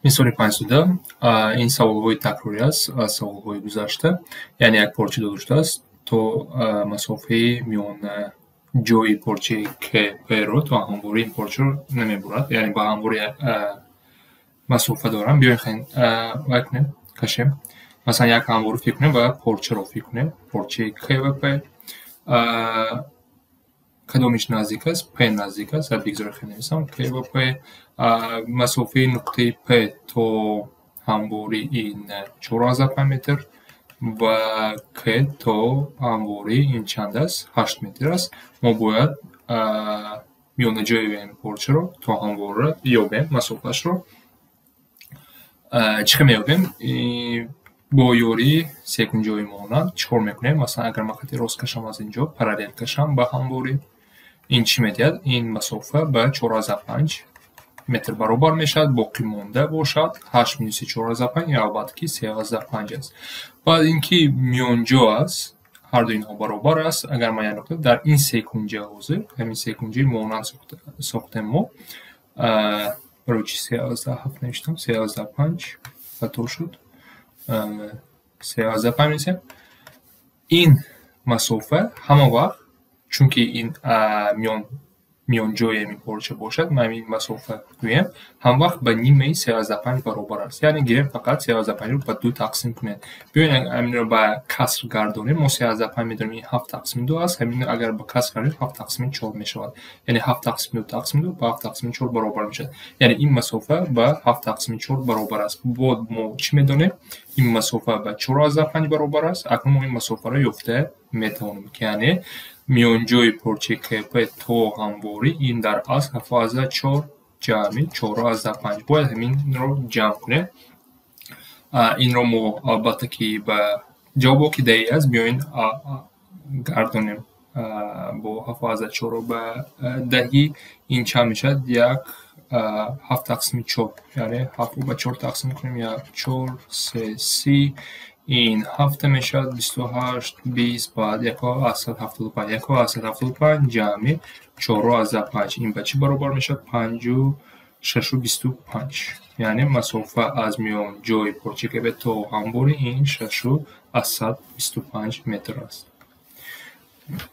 мисоли панҷсуда ин саволҳои такрорӣ аст аз саволҳои гузашта. Яъне як порча дода шудааст, то масофаи миён ҷои порчаи К-П-ро то ҳамвори ин порчаро намебурад, яъне ба ҳамвори масофа дорам. Биёед вай кунем, кашем. Масалан, як ҳамворо фикр кунем ва порчаро фикр кунем. Порчаи К ва П. кадомиш наздик аст? П наздик аст. Бигзори хенависам. К ва П. масофаи нуқтаи П то ҳамвори ин 4,5 метр ва К то ҳамвори ин чанд аст? 8 метр аст. Мо бояд миёнаҷои ин порчаро то ҳамворро ёбем, масофашро. чӣ хел меёбем? бо ёрии секунҷаҳои монанд чикор мекунем? Масалан, агар ман хати рост кашам, аз инҷо параллел кашам ба ҳамвори, ин чӣ медиҳад? Ин масофа ба 4,5 метр баробар мешавад. боқӣ монда бошад 8 минуси 4,5, албатта ки 13,5 аст. баъд ин ки миёнҷо аст, ҳарду инҳо баробар аст. агар ман як нуқта дар ин секунҷа ҳозир, ҳамин секунҷаи монанд сохтем мо. барои чӣ 13,7 навиштам? 13,5 хато шуд. 13,5 менависем. ин масофа ҳама вақт, чунки ин миёнҷои ин порча бошад, ман ин масофа гӯем, ҳама вақт ба нимаи 13,5 баробар аст. яъне гирем фақат 13,5-ро ба 2 тақсим кунем. биёед ҳаминро ба каср гардонем. мо 13,5 медонем, ин 7 тақсими 2 аст. ҳамин агар ба каср гардонем 7 тақсими 4 мешавад. яъне 7 тақсими 2 тақсими 2 ба 7 тақсими 4 баробар мешавад. яъне ин масофа ба 7 тақсими 4 баробар аст. бод мо чӣ медонем? ин масофа ба 4,5 баробар аст. акнун мо ин масофаро ёфта метавонем, ки яъне миёнҷои порчаи К-П то ҳамвори ин дар асл 7,4 ҷамъи 4,5. бояд ҳаминро ҷамъ кунем. инро мо албатта ки ба ҷавобо ки дақиқ аст биёед гардонем. бо 7,4 ба даҳӣ ин чанд мешавад? 7 тақсими 4. яъне 7 ба 4 тақсим кунем. 1, 4, 3, 30. ин 7 мешавад. 28, 20, баъд 1,75. 1,75 ҷамъи 4,5. ин ба чӣ баробар мешавад? 6,25. яъне масофа аз миёнҷои порчаи К-П то ҳамвори ин 6,25 метр аст.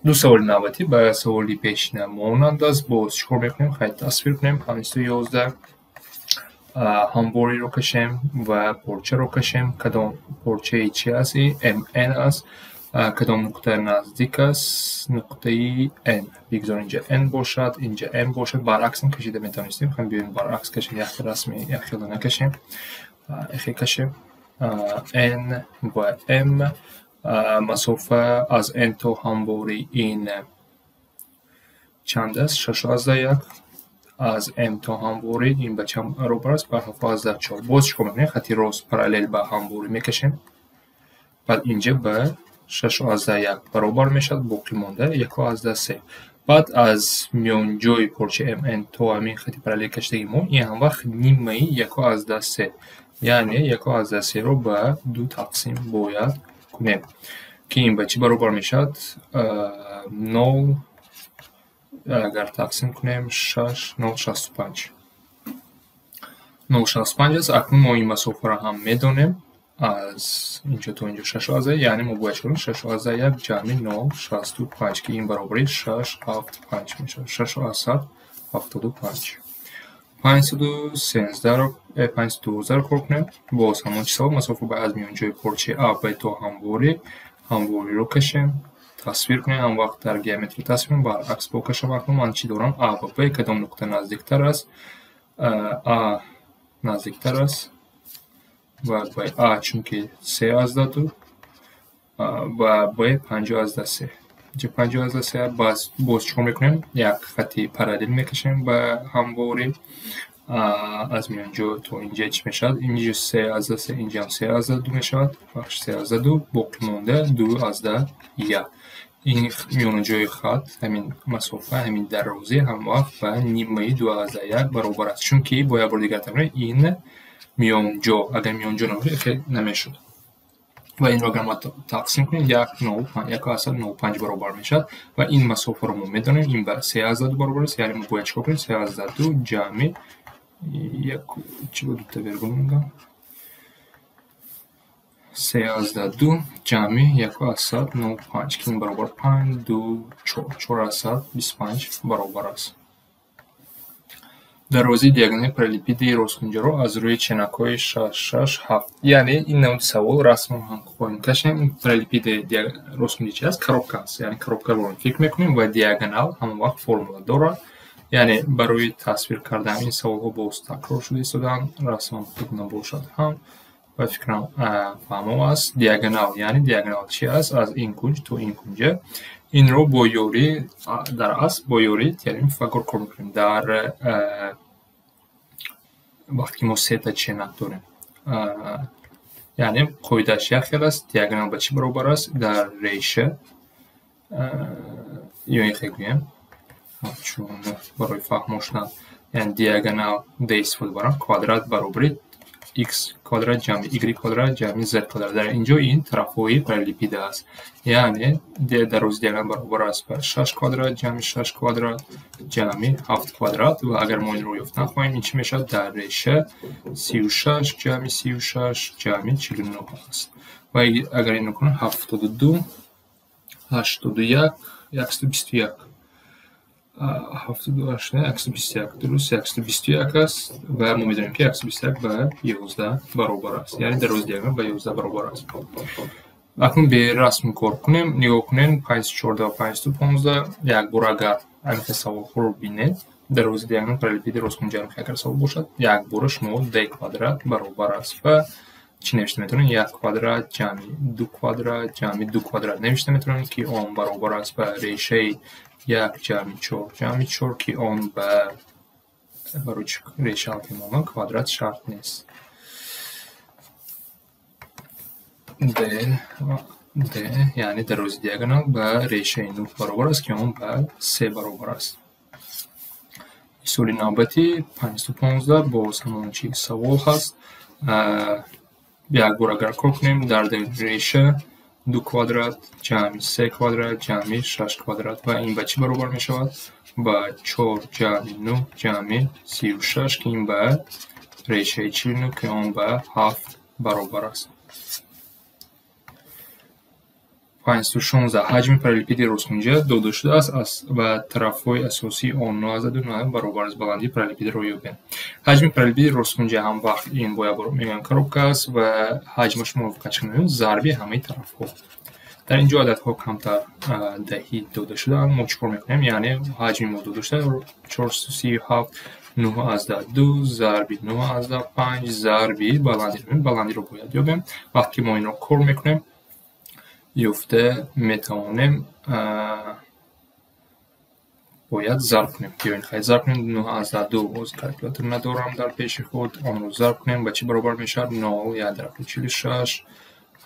ду саволи навбатӣ ба саволи пешина монанд аст. боз чикор мекунем? Хайд тасвир кунем. 11 ҳамвориро кашем ва порчаро кашем. кадом порчаи чӣ аст? МН аст. кадом нуқта наздик аст? нуқтаи N. бигзор инҷа N бошад, инҷа M бошад. баръаксам кашида метавонистем. биёем баръакс кашем. яхе расми яхела накашем. яхе кашем. N ва M. масофа аз N то ҳамвори ин чанд аст? 6,1. аз М то ҳамвори ин ба чанд баробар аст? ба 7,4. боз чикор мекунем? хати рост параллел ба ҳамворӣ мекашем. баъд инҷа ба 6,1 баробар мешавад. боқӣ монда 1,3. баъд аз миёнҷои порча МН то ҳамин хати параллел кашидаги мо, ин ҳам вақт нимаи 1,3. яъне 1,3-ро ба 2 тақсим бояд кунем, ки ин ба чӣ баробар мешавад? 0. агар тақсим кунем 0,65. 0,65 аст. акнун мо ин масофаро ҳам медонем. аз инҷо то инҷо 6,1. яъне мо бояд чикор кунем? 6,1 ҷамъи 0,65, ки ин баробари 6,75 мешавад. 6,75. 512-ро кор кунем. боз ҳамон чизо. масофа ба аз миёнҷои порчаи А Б то ҳамвориро кашем. тасвир кунем. ҳам вақт дар геометрия тасвир кунем. баръакс бокашам. акнун ман чӣ дорам? А ва Б кадом нуқта наздиктар аст? А наздиктар аст ва Б. А чунки 3,2 ва Б 5,3. 5,3. боз чикор мекунем? як хати параллел мекашем ба ҳамвори. аз миёнҷо то инҷа чӣ мешавад? инҷа 3,3, инҷам 3,2 мешавад. 3,2. боқӣ монда 2,1. ин миёнаҷои хат, ҳамин масофа, ҳамин дарозӣ ҳам вақт ба нимаи 2,1 баробар аст. чунки бо як бор дигар таврем ин миёнҷо, агар миёнҷо набошад намешуд. ва инро агар ма тақсим кунем 1,05 баробар мешавад. ва ин масофаро мо медонем. ин ба 3,2 баробар аст. яъне мо бояд чикор кунем? 3,2 ҷамъи چی بود ویرگول میگم 13 جمعی 1.95 که این برابر 5 2 425 برابر است. дарозии диагоналии параллелепипеди росткунҷаро аз рӯи ченакҳои 6 6 7 яъне ин навъи савол расмон ҳам хоҳем кашем. ин параллелепипеди росткунҷа чи аст? Коробка аст, яъне коробкаро фикр мекунем ва диагонал ҳамон вақт формула дорад. яъне барои тасвир кардан ин саволҳо боз такрор шуда истодаанд. расмон худ набошад ҳам ва фикрам фаҳмо аст. диагонал яъне диагонал чи аст? аз ин кунҷ то ин кунҷа. инро бо ёрӣ дар асл бо ёрии теореми Пифагор кор мекунем. дар вақте ки мо сета ченак дорем, яъне қоидааш як хел аст. диагонал ба чӣ баробар аст? дар реша ё ин хел гӯем, чун барои фаҳм ошна, яъне диагонал d истифода барам, квадрат баробари x квадрат ҷамъи y квадрат ҷамъи z квадрат. дар инҷо ин тарафҳои параллелепипед аст. яъне дарозии диагонал баробар аст ба 6 квадрат ҷамъи 6 квадрат ҷамъи 7 квадрат. ва агар мо инро ёфт накунем, ин чӣ мешавад? дар реша 36 ҷамъи 36 ҷамъи 49 аст. ва агар инро кунем 72 81 121 121 дуруст 121 аст ва мо медонем ки 121 ба 11 баробар аст. яъне дарозии диагонал ба 11 баробар аст. акнун бе расм кор кунем. нигоҳ кунем 514 ва 515 якбор агар амин саволҳоро бинед, дарозии диагонал параллелепипеди росткунҷаро агар савол бошад, якбора шумо d квадрат баробар аст ва чӣ навишта метавонем? 1 квадрат ҷамъи 2 квадрат ҷамъи 2 квадрат навишта метавонем ки он баробар аст ба решаи 1 ҷамъи 4 ҷамъи 4 ки он ба барои реша ҳалтимонан квадрат шарт нест. d яъне дарозии диагонал ба решаи 9 баробар аст ки он ба 3 баробар аст. мисоли навбатӣ 515 боз ҳамон чиз савол ҳаст. якбор агар кор кунем, дар реша 2 квадрат ҷамъи 3 квадрат ҷамъи 6 квадрат ва ин ба чӣ баробар мешавад? ба 4 ҷамъи 9 ҷамъи 36 ки ин ба решаи 49 ки он ба 7 баробар аст. 516 ҳаҷми параллелепипеди росткунҷа дода шудааст ва тарафҳои асосии он 9 баробар аст. баландии параллелепипедро ёбем. ҳаҷми параллелепипеди росткунҷа ҳамвақт ин бо якбор мегӯям коробка аст ва ҳаҷмаш мувофиқат мекунем зарби ҳамаи тарафҳо. дар инҷо ададҳо камтар даҳӣ дода шудаанд. мо чӣ кор мекунем? яъне ҳаҷми мо дода шуда 437 9/2 зарби 9/5 зарби баландиро бояд ёбем. вақте ки мо инро кор мекунем, ёфта метавонем бояд зарб кунем. ёин хай зарб кунем 9/2 боз калькулятор надорам дар пеши худ. онро зарб кунем ба чӣ баробар мешавад? 0 1/46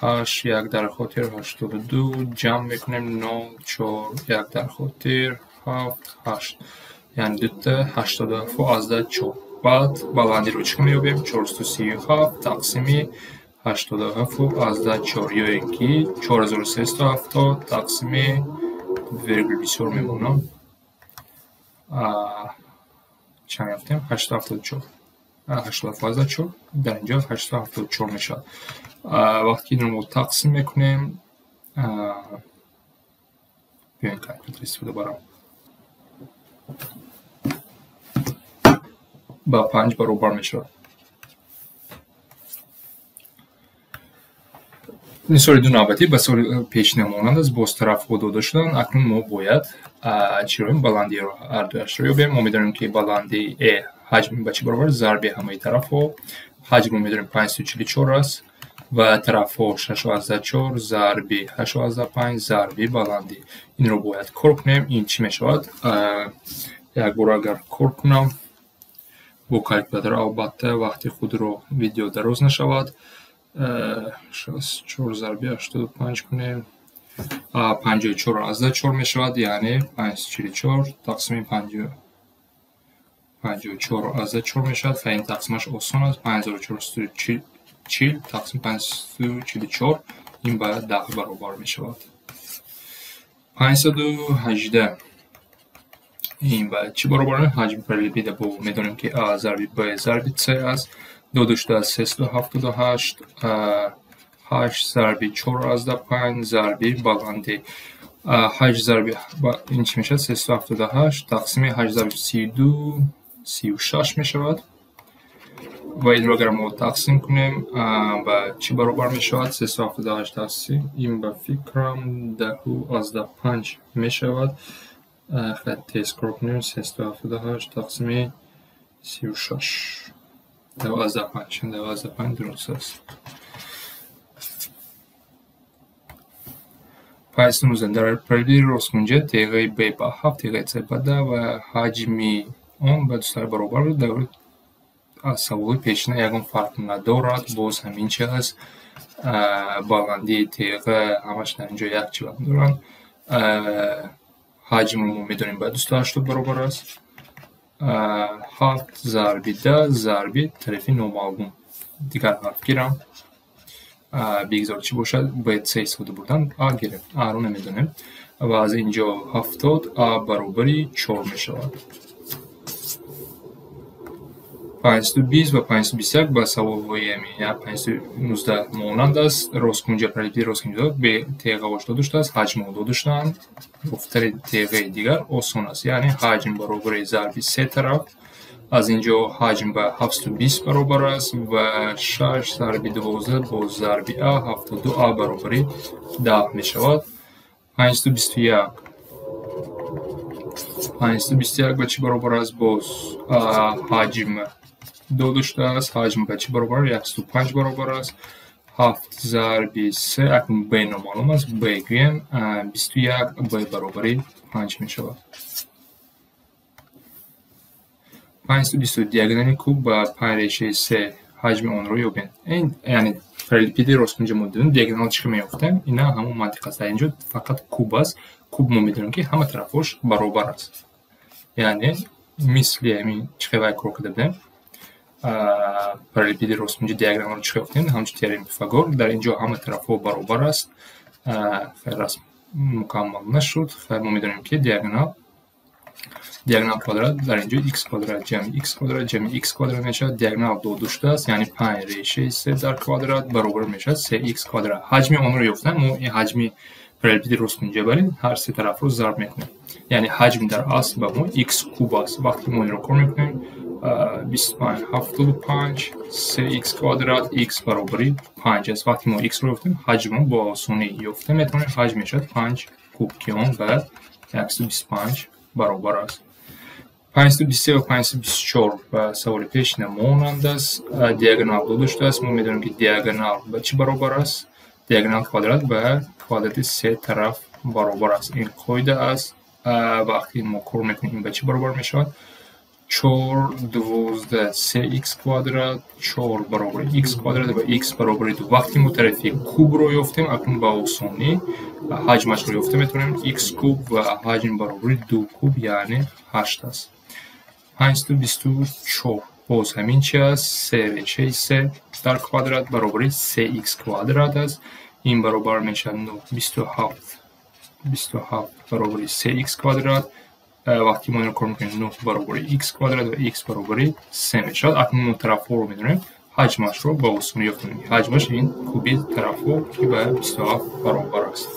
8 1/82 ҷамъ мекунем 0 4 1/7 8 яъне дута 87/4. баъд баландиро чӣ меёбем? 437 тақсими 87/4 ёин ки 4370 тақсими виргул бисёр мемонам. чанд яфтем? 874 87/4 дар инҷо 874 мешавад. вақте ки инро тақсим мекунем, биёин калькулятор истифода барам, ба 5 баробар мешавад. мисоли ду навбатӣ ба соли пешина монанд аст. боз тарафҳо дода шуданд. акнун мо бояд чиро баландиро ҳардуяшро ёбем. мо медонем ки баландии a ҳаҷми ба чӣ баробар? зарби ҳамаи тарафҳо. ҳаҷмро медонем 544 аст ва тарафҳо 6/4 зарби 8/5 зарби баландӣ. инро бояд кор кунем. ин чӣ мешавад? якбор агар кор кунам бо калькулятор, албатта вақти худро видео дароз нашавад. 64 зарби 85 кунем, 54/4 мешавад, яъне 544 тақсими 54/4 мешавад. ва ин тақсимаш осон аст. 5440 тақсими 544 ин ба 10 баробар мешавад. 518 این باید چی برابر حجم پرلیپید با میدونیم که A ضربی B ضربی C است. 2 داشته از 378 8 ضربی 4/5 ضربی بلندی 8 ضربی این چی میشه 378 تقسیم 8 ضربی 32 36 میشود و این رو اگر ما تقسیم کنیم و چی برابر میشود 378 تقسیم این به فکرم 10/5 میشود. خیلی تیز کار کنیم 378 تقسیم 36 12/5 درست است. پس نوزن در پرلیپید راسخونجه تیغه B با 7 تیغه C با 10 و حجمی اون به دوستار برابر بود. در سوال پیشینه یکم فرق ندارد. باز همین چه هست بلندی تیغه همش در اینجا یک چی دارن. حجم ما میدونیم به دوستار 8 برابر است. 7 ضربی 10 ضربی طرفی نامعلوم دیگر حرف گیرم بگذار چی باشد باید 3 ساده بودن A گرفت A رو نمیدونیم و از اینجا 70 A برابری 4 می شود. 520 و 521 با سوال های امی 519 مانند است. راستگونجه پرلیپید راستگونجه به تیغه 80 داشته است. حجم 2 داشتند. گفتار تیغه دیگر آسان است یعنی حجم برابر ضربی 3 طرف از اینجا حجم به 720 برابر است و 6 ضربی 12 با ضربی A 72 A برابری 10 می شود. 521 به چی برابر است باز حجم 2 داشته است. حجم به چی برابر 105 برابر است. 7 ضربی 3 اکنون B نامعلوم است. B گویم 21 B برابری 5 می شود. 520 دیاگونال کوب با 5 ریشه 3 حجم آن رو یابید. این یعنی پرلیپید راستگونجه ما داریم دیاگونال چی میافتیم اینا همون منطقه است. اینجا فقط کوب است. کوب ما میدونیم که همه طرفش برابر است یعنی مثل همین چقدر کار کرده بودیم پرلیپید راستگونجه دیاگونال رو چی گفتیم همچون تئورم پیثاگور در اینجا همه طرفها برابر است. خیلی رسم مکمل نشد. خیلی ما میدونیم که دیاگونال کوادرات در اینجا x کوادرات جمع x کوادرات جمع x کوادرات میشه. دیاگونال 2 داشته است یعنی 5 ریشه 3 در کوادرات برابر میشه 3x کوادرات. حجم اون رو یافتیم ما این حجم پرلیپید راستگونجه بریم هر سه طرف رو ضرب میکنیم یعنی حجم در اصل به ما x کوب است. وقتی ما این رو کار میکنیم 25 75 3x کوادرات x برابری 5 است. وقتی ما x رو یافتیم حجم با آسانی یافته میتونیم حجم میشه 5 کوب که اون به 125 برابر است. 523 و 524 و سوال پیشینه مانند است. دیاگونال 2 داشته است. ما میدونیم که دیاگونال به چی برابر است دیاگونال کوادرات به کوادرات 3 طرف برابر است. این قاعده است. وقتی ما کار میکنیم این به چی برابر میشود 4 12 3x کوادرات 4 برابر x کوادرات و x برابر 2. وقتی ما طرفی کوب رو یافتیم اکنون با آسانی حجمش رو یافته میتونیم x کوب و حجم برابر 2 کوب یعنی 8 است. 524 باز همین چی است 3 ریشه 3 در کوادرات برابر 3x کوادرات است. این برابر میشه 27 برابر 3x کوادرات. وقتی ما این رو کار میکنیم 9 برابر x کوادرات و x برابر 3 میشد. اکنون اون طرف ها رو میدونیم حجمش رو با آسانی یافتیم. حجمش این کوبی طرف ها که به 27 برابر است.